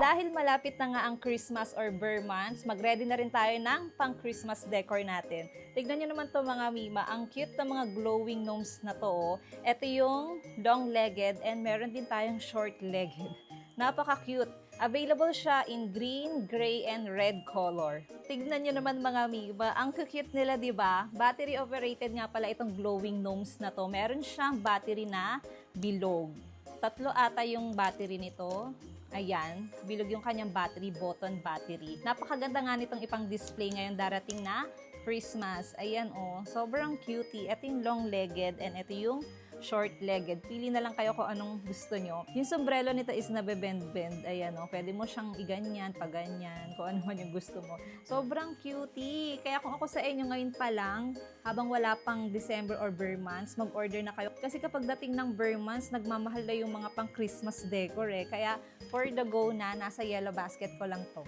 Dahil malapit na nga ang Christmas or Burr months, mag-ready na rin tayo ng pang-Christmas decor natin. Tignan nyo naman to mga Mima, ang cute na mga glowing gnomes na to. Ito yung long-legged and meron din tayong short-legged. Napaka-cute. Available siya in green, gray, and red color. Tignan nyo naman mga Mima, ang cute nila, di ba? Battery operated nga pala itong glowing gnomes na to. Meron siyang battery na bilog. 3 ata yung battery nito. Ayan, bilog yung kanyang battery, button battery. Napakaganda nga nitong ipang-display ngayon darating na Christmas. Ayan oh, sobrang cutie. Ito yung long-legged and ito yung short-legged. Pili na lang kayo kung anong gusto nyo. Yung sombrero nito is nabe-bend-bend. Ayan oh, pwede mo siyang iganyan, paganyan, kung ano man yung gusto mo. Sobrang cutie. Kaya kung ako sa inyo ngayon pa lang, habang wala pang December or Burr months, mag-order na kayo. Kasi kapag dating ng Burr months, nagmamahal na yung mga pang Christmas decor eh. Kaya for the go na, nasa yellow basket ko lang to.